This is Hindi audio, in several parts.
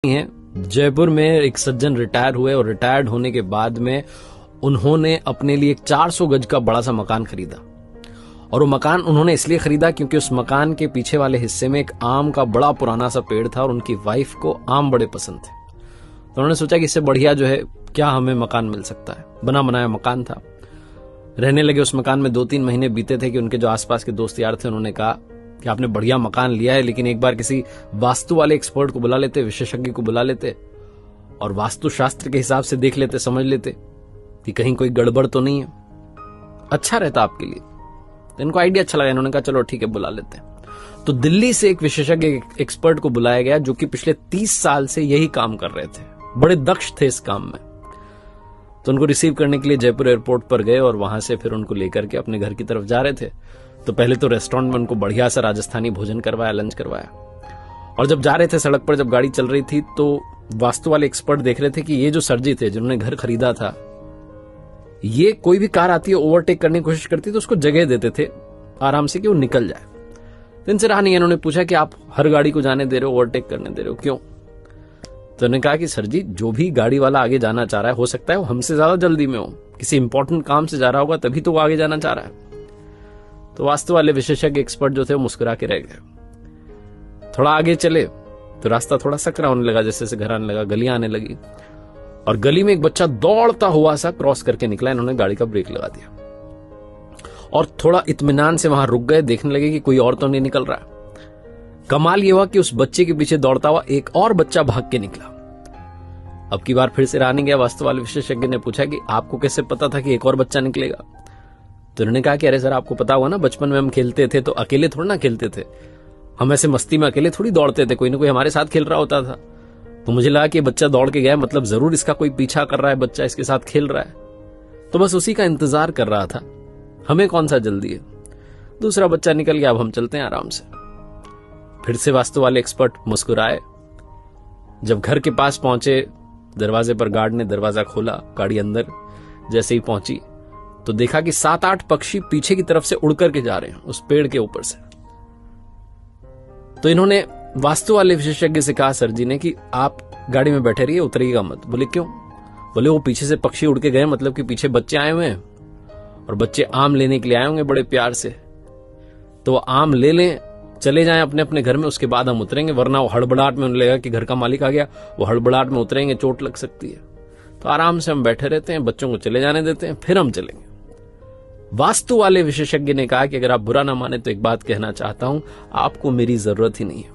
हैं। जयपुर में एक सज्जन रिटायर हुए और रिटायर्ड होने के बाद में उन्होंने अपने लिए एक 400 गज का बड़ा सा मकान खरीदा। और वो मकान उन्होंने इसलिए खरीदा क्योंकि उस मकान के पीछे वाले हिस्से में एक आम का बड़ा पुराना सा पेड़ था और उनकी वाइफ को आम बड़े पसंद थे। तो उन्होंने सोचा कि इससे बढ़िया जो है क्या हमें मकान मिल सकता है। बना बनाया मकान था। रहने लगे उस मकान में। 2-3 महीने बीते थे कि उनके जो आसपास के दोस्त यार थे उन्होंने कहा कि आपने बढ़िया मकान लिया है, लेकिन एक बार किसी वास्तु वाले एक्सपर्ट को बुला लेते, विशेषज्ञ को बुला लेते और वास्तुशास्त्र के हिसाब से देख लेते, समझ लेते कि कहीं कोई गड़बड़ तो नहीं है, अच्छा रहता आपके लिए। तो इनको आइडिया अच्छा लगा। इन्होंने कहा चलो ठीक है बुला लेते हैं। तो दिल्ली से एक विशेषज्ञ एक्सपर्ट को बुलाया गया जो कि पिछले 30 साल से यही काम कर रहे थे, बड़े दक्ष थे इस काम में। तो उनको रिसीव करने के लिए जयपुर एयरपोर्ट पर गए और वहां से फिर उनको लेकर के अपने घर की तरफ जा रहे थे। तो पहले तो रेस्टोरेंट में उनको बढ़िया सा राजस्थानी भोजन करवाया, लंच करवाया। और जब जा रहे थे सड़क पर, जब गाड़ी चल रही थी, तो वास्तु वाले एक्सपर्ट देख रहे थे कि ये जो सर जी थे जिन्होंने घर खरीदा था, ये कोई भी कार आती है ओवरटेक करने की कोशिश करती तो उसको जगह देते थे आराम से कि वो निकल जाए। तो इनसे रहा नहीं। इन्होंने पूछा कि आप हर गाड़ी को जाने दे रहे हो, ओवरटेक करने दे रहे हो, क्यों? तो उन्होंने कहा कि सर जी जो भी गाड़ी वाला आगे जाना चाह रहा है, हो सकता है वो हमसे ज्यादा जल्दी में हो, किसी इंपॉर्टेंट काम से जा रहा होगा तभी तो वो आगे जाना चाह रहा है। तो वास्तु वाले विशेषज्ञ एक्सपर्ट जो थे वो मुस्कुरा के रह गए। थोड़ा आगे चले तो रास्ता थोड़ा सकरा होने लगा, जैसे जैसे घर आने लगा, गलियां आने लगी और गली में एक बच्चा दौड़ता हुआ सा क्रॉस करके निकला। इन्होंने गाड़ी का ब्रेक लगा दिया और थोड़ा इत्मीनान से वहां रुक गए, देखने लगे कि कोई और तो नहीं निकल रहा। कमाल ये हुआ कि उस बच्चे के पीछे दौड़ता हुआ एक और बच्चा भाग के निकला। अब की बार फिर से रहा नहीं गया। वास्तु वाले विशेषज्ञ ने पूछा कि आपको कैसे पता था कि एक और बच्चा निकलेगा? तो उन्होंने कहा कि अरे सर आपको पता हुआ ना, बचपन में हम खेलते थे तो अकेले थोड़ा ना खेलते थे, हम ऐसे मस्ती में अकेले थोड़ी दौड़ते थे, कोई ना कोई हमारे साथ खेल रहा होता था। तो मुझे लगा कि बच्चा दौड़ के गया, मतलब जरूर इसका कोई पीछा कर रहा है, बच्चा इसके साथ खेल रहा है, तो बस उसी का इंतजार कर रहा था, हमें कौन सा जल्दी है। दूसरा बच्चा निकल गया, अब हम चलते हैं आराम से। फिर से वास्तु वाले एक्सपर्ट मुस्कुराए। जब घर के पास पहुंचे, दरवाजे पर गार्ड ने दरवाजा खोला, गाड़ी अंदर जैसे ही पहुंची तो देखा कि 7-8 पक्षी पीछे की तरफ से उड़ करके जा रहे हैं उस पेड़ के ऊपर से। तो इन्होंने वास्तु वाले विशेषज्ञ से कहा सर जी ने कि आप गाड़ी में बैठे रहिए, उतरिएगा मत। बोले क्यों? बोले वो पीछे से पक्षी उड़ के गए, मतलब कि पीछे बच्चे आए हुए हैं और बच्चे आम लेने के लिए आए होंगे बड़े प्यार से, तो वो आम ले लें, चले जाएं अपने अपने घर में, उसके बाद हम उतरेंगे, वरना वो हड़बड़ाहट में उन्हें लगेगा कि घर का मालिक आ गया, वो हड़बड़ाहट में उतरेंगे, चोट लग सकती है। तो आराम से हम बैठे रहते हैं, बच्चों को चले जाने देते हैं, फिर हम चलेंगे। वास्तु वाले विशेषज्ञ ने कहा कि अगर आप बुरा ना माने तो एक बात कहना चाहता हूं, आपको मेरी जरूरत ही नहीं है।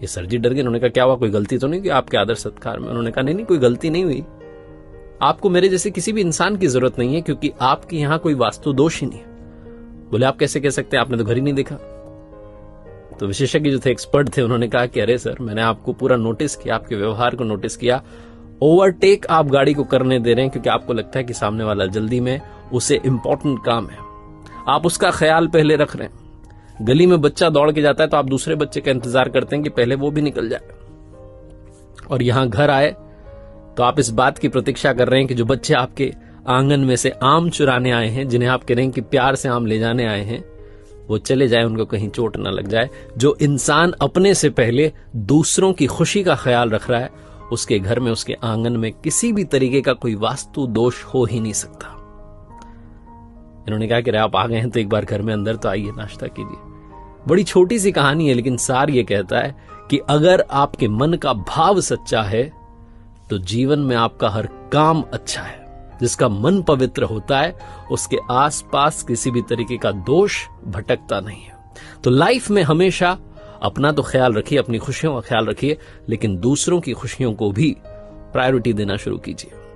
ये सर जी डर गए। उन्होंने कहा क्या हुआ, कोई गलती तो नहीं की आपके आदर सत्कार में? उन्होंने कहा नहीं कोई गलती नहीं हुई, आपको मेरे जैसे किसी भी इंसान की जरूरत नहीं है क्योंकि आपके यहां कोई वास्तु दोष ही नहीं है। बोले आप कैसे कह सकते हैं, आपने तो घर ही नहीं देखा। तो विशेषज्ञ जो थे, एक्सपर्ट थे, उन्होंने कहा कि अरे सर मैंने आपको पूरा नोटिस किया, आपके व्यवहार को नोटिस किया, ओवरटेक आप गाड़ी को करने दे रहे हैं क्योंकि आपको लगता है कि सामने वाला जल्दी में, उसे इंपॉर्टेंट काम है, आप उसका ख्याल पहले रख रहे हैं। गली में बच्चा दौड़ के जाता है तो आप दूसरे बच्चे का इंतजार करते हैं कि पहले वो भी निकल जाए, और यहां घर आए तो आप इस बात की प्रतीक्षा कर रहे हैं कि जो बच्चे आपके आंगन में से आम चुराने आए हैं, जिन्हें आप कह रहे हैं कि प्यार से आम ले जाने आए हैं, वो चले जाए, उनको कहीं चोट ना लग जाए। जो इंसान अपने से पहले दूसरों की खुशी का ख्याल रख रहा है, उसके घर में, उसके आंगन में किसी भी तरीके का कोई वास्तु दोष हो ही नहीं सकता। इन्होंने कहा कि आप आ गए हैं तो एक बार घर में अंदर तो आइए, नाश्ता कीजिए। बड़ी छोटी सी कहानी है, लेकिन सार ये कहता है कि अगर आपके मन का भाव सच्चा है तो जीवन में आपका हर काम अच्छा है। जिसका मन पवित्र होता है उसके आसपास किसी भी तरीके का दोष भटकता नहीं है। तो लाइफ में हमेशा अपना तो ख्याल रखिए, अपनी खुशियों का ख्याल रखिए, लेकिन दूसरों की खुशियों को भी प्रायोरिटी देना शुरू कीजिए।